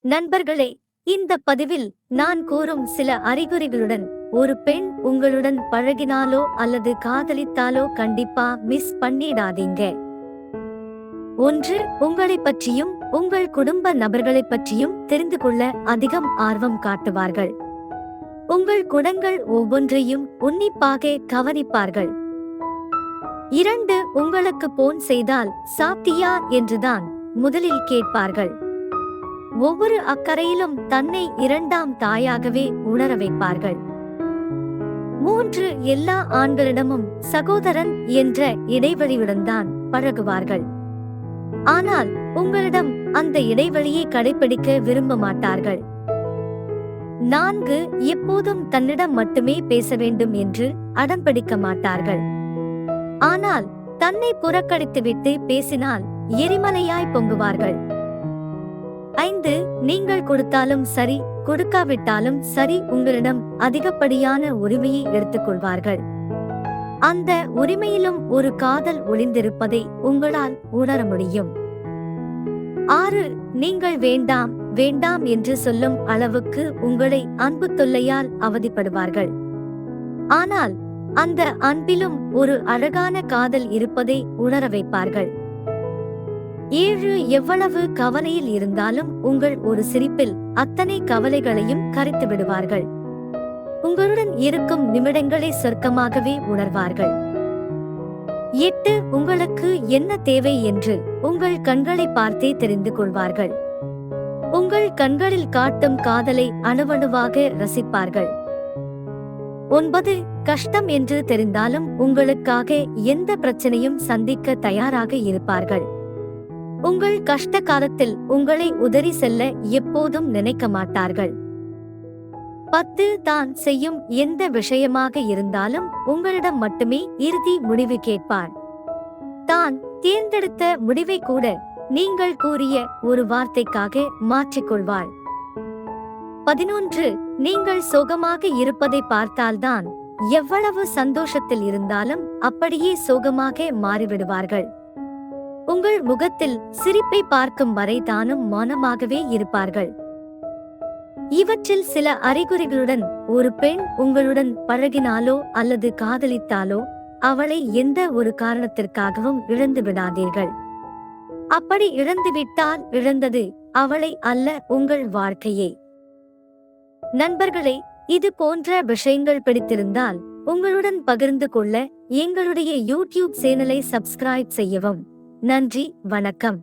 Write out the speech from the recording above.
நண்பர்களே, இந்த பதிவில் நான் கூறும் சில அறிகுறிகளுடன் ஒரு பெண் உங்களுடன் பழகினாலோ அல்லது காதலித்தாலோ கண்டிப்பா மிஸ் பண்ணிடாதீங்க. 1. உங்களைப் பற்றியும் உங்கள் குடும்ப நபர்களைப் பற்றியும் தெரிந்து கொள்ள அதிகம் ஆர்வம் காட்டுவார்கள். உங்கள் குணங்கள் ஒவ்வொன்றையும் உன்னிப்பாக கவனிப்பார்கள். 2. உங்களுக்கு போன் செய்தால் சாப்பிட்டியா என்றுதான் முதலில் கேட்பார்கள். ஒவ்வொரு அக்கறையிலும் தன்னை இரண்டாம் தாயாகவே உணர வைப்பார்கள். 3. எல்லா ஆண்களிடமும் சகோதரன் என்ற இடைவெளியுடன் தான் பழகுவார்கள். ஆனால் உங்களிடம் அந்த இடைவெளியை கடைபிடிக்க விரும்ப மாட்டார்கள். 4. எப்போதும் தன்னிடம் மட்டுமே பேச வேண்டும் என்று அடம்பிடிக்க மாட்டார்கள். ஆனால் தன்னை புறக்கணித்துவிட்டு பேசினால் எரிமலையாய் பொங்குவார்கள். 5. நீங்கள் கொடுத்தாலும் சரி கொடுக்காவிட்டாலும் சரி உங்களிடம் அதிகப்படியான உரிமையை எடுத்துக்கொள்வார்கள். அந்த உரிமையிலும் ஒரு காதல் ஒளிந்திருப்பதை உங்களால் உணர முடியும். 6. நீங்கள் வேண்டாம் வேண்டாம் என்று சொல்லும் அளவுக்கு உங்களை அன்பு தொல்லையால் அவதிப்படுவார்கள். ஆனால் அந்த அன்பிலும் ஒரு அழகான காதல் இருப்பதை உணர வைப்பார்கள். 7. எவ்வளவு கவலையில் இருந்தாலும் உங்கள் ஒரு சிரிப்பில் அத்தனை கவலைகளையும் கரைத்து விடுவார்கள். உங்களுடன் இருக்கும் நிமிடங்களை சொர்க்கமாகவே உணர்வார்கள். 8. உங்களுக்கு என்ன தேவை என்று உங்கள் கண்களை பார்த்தே தெரிந்து கொள்வார்கள். உங்கள் கண்களில் காட்டும் காதலை அணுவணுவாக ரசிப்பார்கள். 9. கஷ்டம் என்று தெரிந்தாலும் உங்களுக்காக எந்த பிரச்சனையும் சந்திக்க தயாராக இருப்பார்கள். உங்கள் கஷ்ட காலத்தில் உங்களை உதறி செல்ல எப்போதும் நினைக்க மாட்டார்கள். 10. தான் செய்யும் எந்த விஷயமாக இருந்தாலும் உங்களிடம் மட்டுமே இறுதி முடிவு கேட்பார். தான் தேர்ந்தெடுத்த முடிவை கூட நீங்கள் கூறிய ஒரு வார்த்தைக்காக மாற்றிக்கொள்வாள். 11. நீங்கள் சோகமாக இருப்பதை பார்த்தால்தான் எவ்வளவு சந்தோஷத்தில் இருந்தாலும் அப்படியே சோகமாக மாறிவிடுவார்கள். உங்கள் முகத்தில் சிரிப்பை பார்க்கும் வரை தானும் மௌனமாகவே இருப்பார்கள். இவற்றில் சில அறிகுறிகளுடன் ஒரு பெண் உங்களுடன் பழகினாலோ அல்லது காதலித்தாலோ அவளை எந்த ஒரு காரணத்திற்காகவும் இழந்து விடாதீர்கள். அப்படி இழந்துவிட்டால் இழந்தது அவளை அல்ல, உங்கள் வாழ்க்கையே. நண்பர்களே, இது போன்ற விஷயங்கள் பிடித்திருந்தால் உங்களுடன் பகிர்ந்து கொள்ள எங்களுடைய யூடியூப் சேனலை சப்ஸ்கிரைப் செய்யவும். நன்றி, வணக்கம்.